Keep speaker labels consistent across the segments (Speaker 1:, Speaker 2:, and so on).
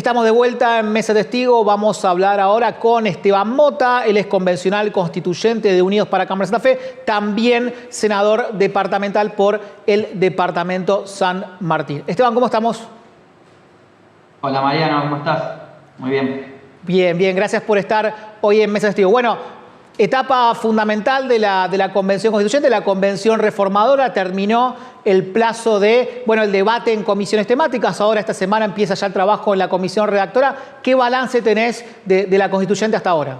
Speaker 1: estamos de vuelta en Mesa Testigo. Vamos a hablar ahora con Esteban Mota. Él es convencional constituyente de Unidos para Cámara de Santa Fe, también senador departamental por el departamento San Martín. Esteban, ¿cómo estamos?
Speaker 2: Hola Mariano, ¿cómo estás? Muy bien.
Speaker 1: Bien, bien. Gracias por estar hoy en Mesa Testigo. Bueno, etapa fundamental de la Convención Constituyente, la Convención Reformadora. Terminó el plazo de, el debate en comisiones temáticas. Ahora esta semana empieza ya el trabajo en la comisión redactora. ¿Qué balance tenés de la Constituyente hasta ahora?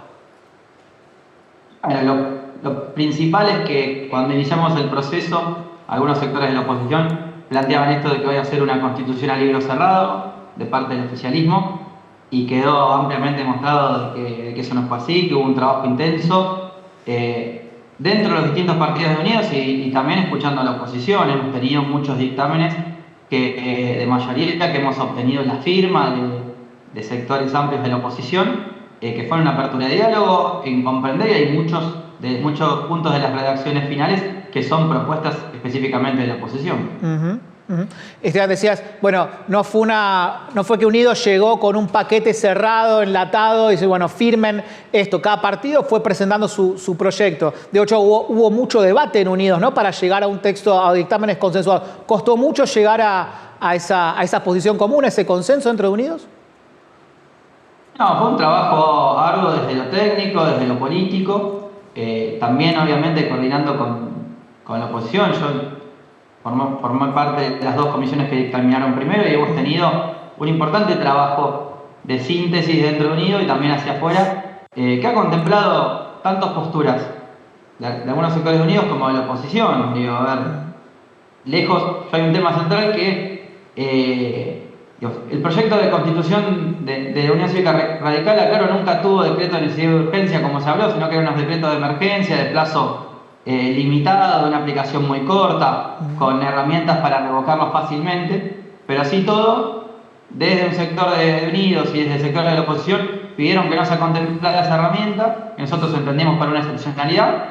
Speaker 2: Bueno, lo principal es que cuando iniciamos el proceso, algunos sectores de la oposición planteaban esto de que vaya a ser una constitución a libro cerrado de parte del oficialismo, y quedó ampliamente demostrado de que eso no fue así, que hubo un trabajo intenso dentro de los distintos partidos de Unidos y también escuchando a la oposición. Hemos tenido muchos dictámenes de mayoría que hemos obtenido la firma de sectores amplios de la oposición, que fueron una apertura de diálogo, en comprender, y hay muchos puntos de las redacciones finales que son propuestas específicamente de la oposición.
Speaker 1: Esteban, decías, no fue que Unidos llegó con un paquete cerrado, enlatado, y dice, firmen esto. Cada partido fue presentando su proyecto. De hecho, hubo mucho debate en Unidos, ¿no?, para llegar a un texto, a dictámenes consensuados. ¿Costó mucho llegar a esa posición común, a ese consenso dentro de Unidos?
Speaker 2: No, fue un trabajo arduo desde lo técnico, desde lo político, también obviamente coordinando con la oposición. Yo formé parte de las dos comisiones que dictaminaron primero y hemos tenido un importante trabajo de síntesis dentro de Unidos y también hacia afuera, que ha contemplado tantas posturas de algunos sectores de Unidos como de la oposición. Lejos, hay un tema central que el proyecto de constitución de la Unión Cívica Radical, aclaro, nunca tuvo decreto de necesidad de urgencia como se habló, sino que eran unos decretos de emergencia, de plazo limitado, de una aplicación muy corta, con herramientas para revocarlos fácilmente, pero así todo, desde un sector de Unidos y desde el sector de la oposición, pidieron que no se contemplara esa herramienta, que nosotros entendemos para una excepcionalidad,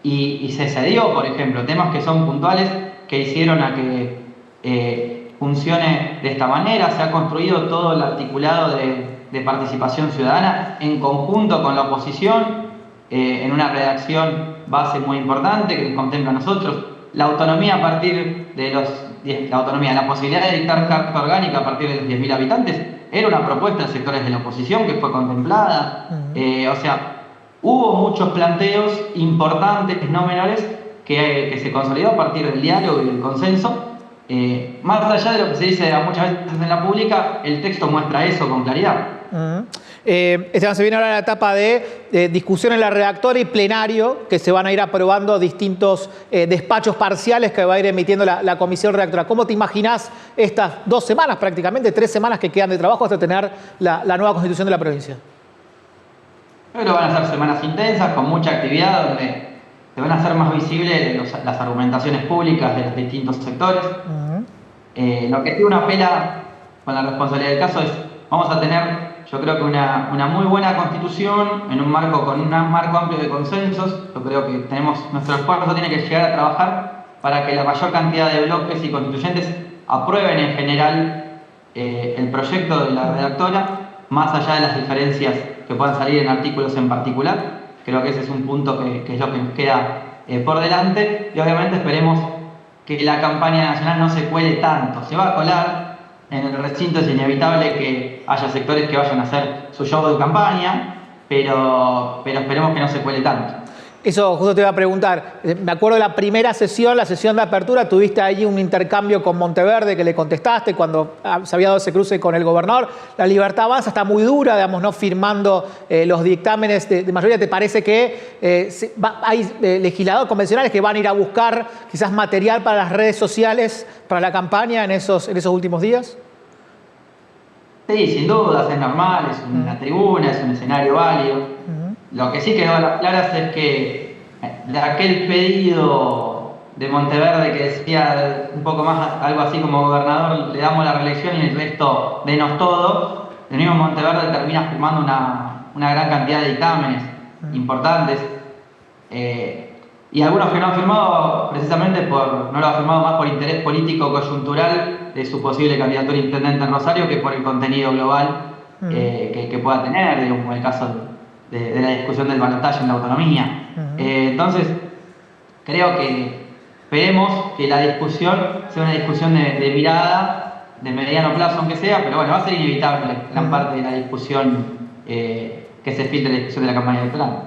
Speaker 2: y se cedió, por ejemplo, temas que son puntuales, que hicieron a que funcione de esta manera. Se ha construido todo el articulado de participación ciudadana en conjunto con la oposición, en una redacción base muy importante que contempla a nosotros. La autonomía a partir de la posibilidad de dictar carta orgánica a partir de los 10.000 habitantes, era una propuesta de sectores de la oposición que fue contemplada. Hubo muchos planteos importantes, no menores, que se consolidó a partir del diálogo y del consenso. Más allá de lo que se dice muchas veces en la pública, el texto muestra eso con claridad.
Speaker 1: Esteban, se viene ahora la etapa de discusión en la redactora y plenario, que se van a ir aprobando distintos despachos parciales que va a ir emitiendo la comisión redactora. ¿Cómo te imaginás estas 2 semanas, prácticamente 3 semanas que quedan de trabajo hasta tener la nueva constitución de la provincia?
Speaker 2: Pero van a ser semanas intensas, con mucha actividad, donde se van a hacer más visibles las argumentaciones públicas de los distintos sectores. Lo que sí uno apela con la responsabilidad del caso es, vamos a tener, yo creo que una muy buena constitución en un marco, con un marco amplio de consensos. Yo creo que nuestro esfuerzo tiene que llegar a trabajar para que la mayor cantidad de bloques y constituyentes aprueben en general el proyecto de la redactora, más allá de las diferencias que puedan salir en artículos en particular. Creo que ese es un punto que es lo que nos queda por delante, y obviamente esperemos que la campaña nacional no se cuele tanto. Se va a colar en el recinto, es inevitable que haya sectores que vayan a hacer su show de campaña, pero esperemos que no se cuele tanto.
Speaker 1: Eso justo te iba a preguntar. Me acuerdo de la primera sesión, la sesión de apertura, tuviste allí un intercambio con Monteverde que le contestaste cuando se había dado ese cruce con el gobernador. La Libertad Avanza está muy dura, no firmando los dictámenes de mayoría. ¿Te parece que hay legisladores convencionales que van a ir a buscar quizás material para las redes sociales, para la campaña en esos últimos días?
Speaker 2: Sí, sin dudas, es normal, es una tribuna, es un escenario válido. Lo que sí quedó a las claras es que de aquel pedido de Monteverde que decía un poco más algo así como, gobernador, le damos la reelección y el resto denos todo, el mismo Monteverde termina firmando una gran cantidad de dictámenes importantes, y algunos que no han firmado precisamente no lo han firmado más por interés político coyuntural de su posible candidatura a intendente en Rosario que por el contenido global que pueda tener, digamos, como el caso de la discusión del balotaje en la autonomía. Entonces, creo que esperemos que la discusión sea una discusión de mirada, de mediano plazo aunque sea, pero bueno, va a ser inevitable gran parte de la discusión que se filtre en la discusión de la campaña electoral.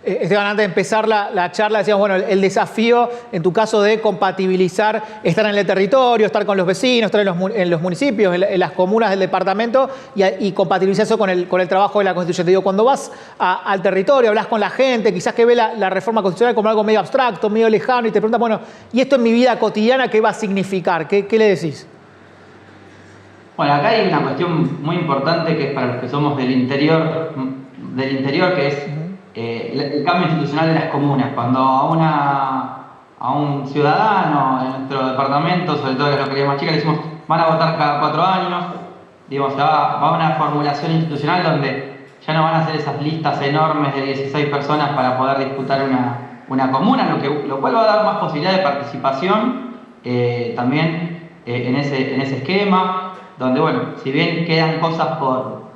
Speaker 1: Esteban, antes de empezar la charla, decíamos, bueno, el desafío, en tu caso, de compatibilizar estar en el territorio, estar con los vecinos, estar en los municipios, en las comunas del departamento y compatibilizar eso con el trabajo de la Constitución. Te digo, cuando vas al territorio, hablas con la gente, quizás que ve la reforma constitucional como algo medio abstracto, medio lejano, y te preguntas, bueno, ¿y esto en mi vida cotidiana qué va a significar? ¿Qué le decís?
Speaker 2: Bueno, acá hay una cuestión muy importante que es para los que somos del interior, que es el cambio institucional de las comunas. Cuando a un ciudadano en nuestro departamento, sobre todo en las localidades más chicas, le decimos van a votar cada 4 años, digamos, va a una formulación institucional donde ya no van a ser esas listas enormes de 16 personas para poder disputar una comuna, lo cual va a dar más posibilidad de participación también en ese esquema, donde, bueno, si bien quedan cosas por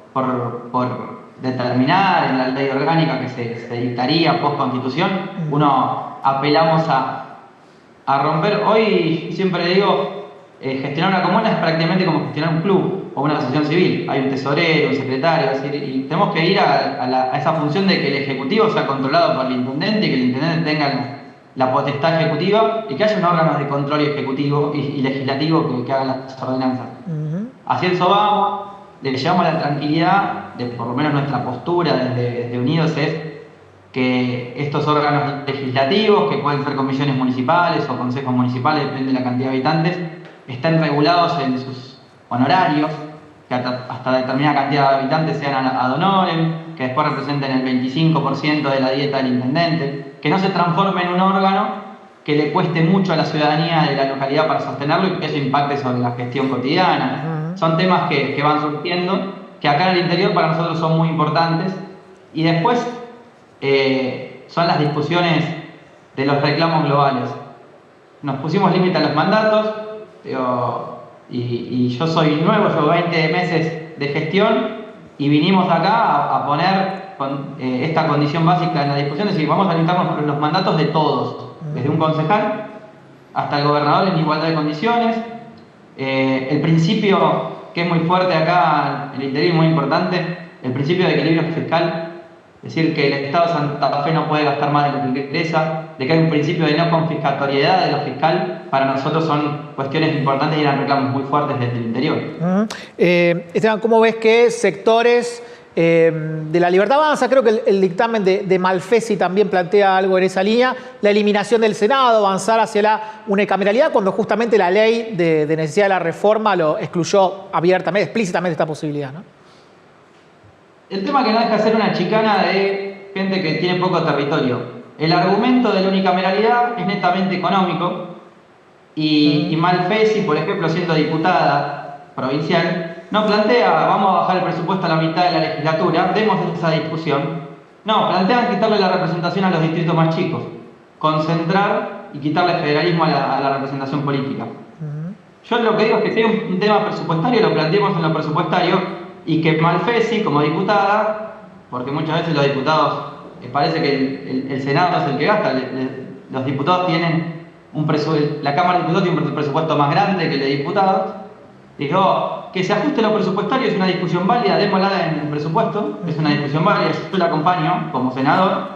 Speaker 2: determinar en la ley orgánica que se dictaría post-constitución, uno apelamos a romper. Hoy siempre digo, gestionar una comuna es prácticamente como gestionar un club o una asociación civil. Hay un tesorero, un secretario, es decir, y tenemos que ir a esa función de que el Ejecutivo sea controlado por el Intendente y que el Intendente tenga la potestad ejecutiva y que haya un órgano de control ejecutivo y legislativo que haga las ordenanzas. Así eso vamos. Le llevamos la tranquilidad de, por lo menos nuestra postura desde Unidos es que estos órganos legislativos, que pueden ser comisiones municipales o consejos municipales, depende de la cantidad de habitantes, estén regulados en sus honorarios, que hasta determinada cantidad de habitantes sean ad honorem, que después representen el 25% de la dieta del intendente, que no se transforme en un órgano que le cueste mucho a la ciudadanía de la localidad para sostenerlo y que eso impacte sobre la gestión cotidiana. Son temas que van surgiendo, que acá en el interior para nosotros son muy importantes. Y después son las discusiones de los reclamos globales. Nos pusimos límite a los mandatos, y yo soy nuevo, llevo 20 meses de gestión y vinimos acá a poner esta condición básica en la discusión, es decir, vamos a limitarnos los mandatos de todos, desde un concejal hasta el gobernador en igualdad de condiciones. El principio que es muy fuerte acá en el interior y muy importante, el principio de equilibrio fiscal, es decir, que el Estado de Santa Fe no puede gastar más de lo que ingresa, de que hay un principio de no confiscatoriedad de lo fiscal, para nosotros son cuestiones importantes y eran reclamos muy fuertes desde el interior.
Speaker 1: Esteban, ¿cómo ves que sectores de la Libertad Avanza, creo que el dictamen de Malfesi también plantea algo en esa línea, la eliminación del Senado, avanzar hacia la unicameralidad, cuando justamente la ley de necesidad de la reforma lo excluyó abiertamente, explícitamente esta posibilidad, ¿no?
Speaker 2: El tema que no deja de ser una chicana de gente que tiene poco territorio. El argumento de la unicameralidad es netamente económico y Malfesi, por ejemplo, siendo diputada provincial, no plantea, vamos a bajar el presupuesto a la mitad de la legislatura, demos esa discusión. No, plantean quitarle la representación a los distritos más chicos, concentrar y quitarle federalismo a la representación política. Yo lo que digo es que si hay un tema presupuestario, lo planteemos en lo presupuestario y que Malfesi, como diputada, porque muchas veces los diputados, parece que el Senado es el que gasta, los diputados tienen la Cámara de Diputados tiene un presupuesto más grande que el de diputados. Digo, que se ajuste lo presupuestario es una discusión válida, démosla en el presupuesto, es una discusión válida, yo la acompaño como senador.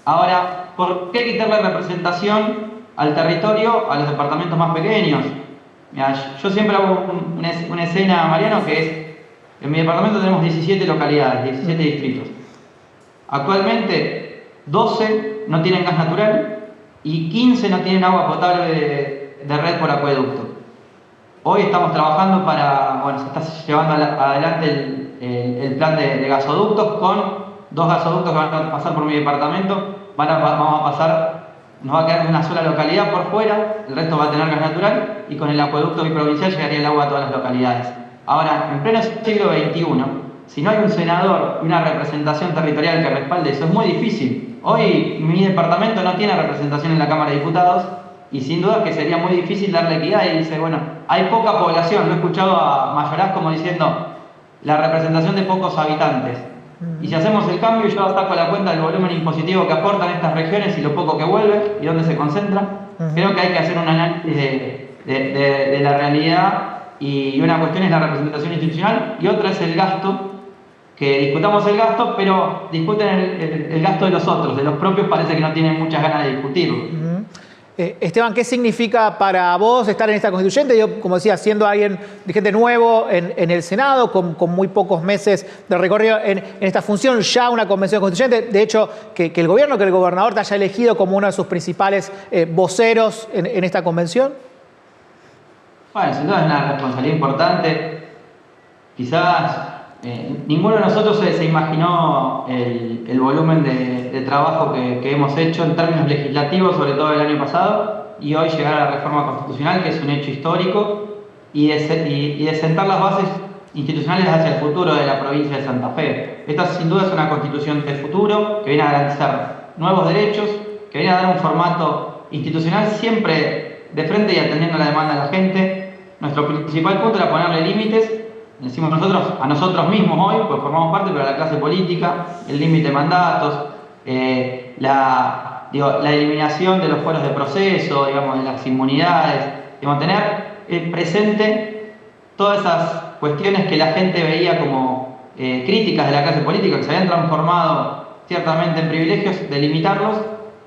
Speaker 2: Ahora, ¿por qué quitarle representación al territorio, a los departamentos más pequeños? Mirá, yo siempre hago una escena, Mariano, que es, en mi departamento tenemos 17 localidades, 17 distritos. Actualmente, 12 no tienen gas natural y 15 no tienen agua potable de red por acueducto. Hoy estamos trabajando se está llevando adelante el plan de gasoductos con 2 gasoductos que van a pasar por mi departamento. Nos va a quedar una sola localidad por fuera, el resto va a tener gas natural y con el acueducto biprovincial llegaría el agua a todas las localidades. Ahora, en pleno siglo XXI, si no hay un senador y una representación territorial que respalde eso, es muy difícil. Hoy mi departamento no tiene representación en la Cámara de Diputados y sin duda que sería muy difícil darle equidad y dice, bueno, hay poca población. Lo he escuchado a Mayoraz como diciendo, la representación de pocos habitantes. Y si hacemos el cambio, yo saco la cuenta del volumen impositivo que aportan estas regiones y lo poco que vuelve y dónde se concentra. Creo que hay que hacer un análisis de la realidad, y una cuestión es la representación institucional y otra es el gasto, que discutamos el gasto, pero discuten el gasto de los otros, de los propios parece que no tienen muchas ganas de discutirlo.
Speaker 1: Esteban, ¿qué significa para vos estar en esta constituyente? Yo, como decía, siendo alguien de gente nuevo en el Senado, con muy pocos meses de recorrido en esta función, ya una convención constituyente, de hecho, que el gobierno, que el gobernador te haya elegido como uno de sus principales voceros en esta convención.
Speaker 2: Bueno, sin duda es una responsabilidad importante. Quizás ninguno de nosotros se imaginó el volumen de trabajo que hemos hecho en términos legislativos, sobre todo el año pasado, y hoy llegar a la reforma constitucional, que es un hecho histórico, y de sentar las bases institucionales hacia el futuro de la provincia de Santa Fe. Esta sin duda es una constitución del futuro, que viene a garantizar nuevos derechos, que viene a dar un formato institucional siempre de frente y atendiendo la demanda de la gente. Nuestro principal punto era ponerle límites, decimos nosotros, a nosotros mismos hoy, pues formamos parte, pero a la clase política, el límite de mandatos, la eliminación de los fueros de proceso, digamos, de las inmunidades, digamos, tener presente todas esas cuestiones que la gente veía como críticas de la clase política, que se habían transformado ciertamente en privilegios, delimitarlos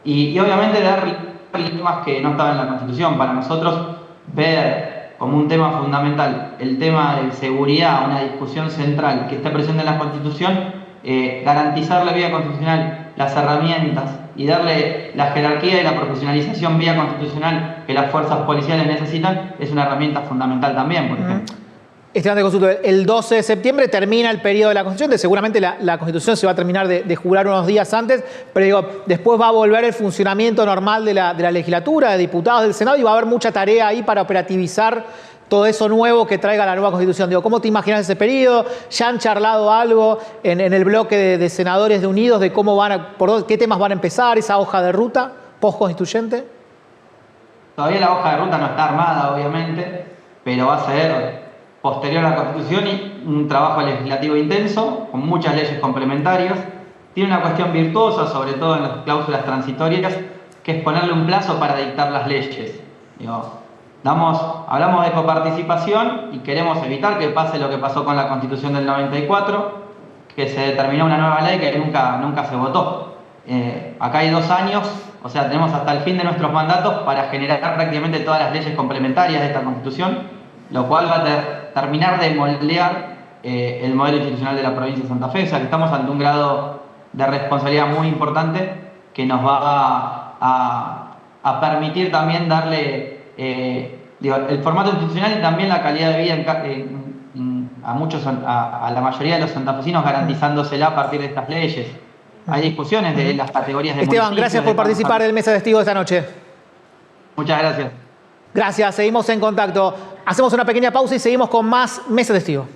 Speaker 2: y obviamente dar temas que no estaban en la Constitución. Para nosotros, ver como un tema fundamental el tema de seguridad, una discusión central que esté presente en la Constitución, garantizar la vía constitucional, las herramientas y darle la jerarquía y la profesionalización vía constitucional que las fuerzas policiales necesitan, es una herramienta fundamental también, por ejemplo.
Speaker 1: Esteban, te consulto, el 12 de septiembre termina el periodo de la Constitución, seguramente la Constitución se va a terminar de jurar unos días antes, pero digo, después va a volver el funcionamiento normal de la legislatura, de diputados del Senado, y va a haber mucha tarea ahí para operativizar todo eso nuevo que traiga la nueva Constitución. Digo, ¿cómo te imaginas ese periodo? ¿Ya han charlado algo en el bloque de senadores de Unidos de cómo por qué temas van a empezar, esa hoja de ruta post-constituyente?
Speaker 2: Todavía la hoja de ruta no está armada, obviamente, pero va a ser posterior a la Constitución y un trabajo legislativo intenso, con muchas leyes complementarias. Tiene una cuestión virtuosa, sobre todo en las cláusulas transitorias, que es ponerle un plazo para dictar las leyes. Digo, hablamos de coparticipación y queremos evitar que pase lo que pasó con la Constitución del 94, que se determinó una nueva ley que nunca se votó. Acá hay 2 años, o sea, tenemos hasta el fin de nuestros mandatos para generar prácticamente todas las leyes complementarias de esta Constitución, lo cual va a terminar de moldear el modelo institucional de la provincia de Santa Fe. O sea, que estamos ante un grado de responsabilidad muy importante que nos va a permitir también darle el formato institucional y también la calidad de vida a la mayoría de los santafesinos, garantizándosela a partir de estas leyes. Hay discusiones de las categorías de
Speaker 1: Esteban, gracias por participar del Mesa de Testigos esta noche.
Speaker 2: Muchas gracias.
Speaker 1: Gracias, seguimos en contacto. Hacemos una pequeña pausa y seguimos con más Mesa de Testigos.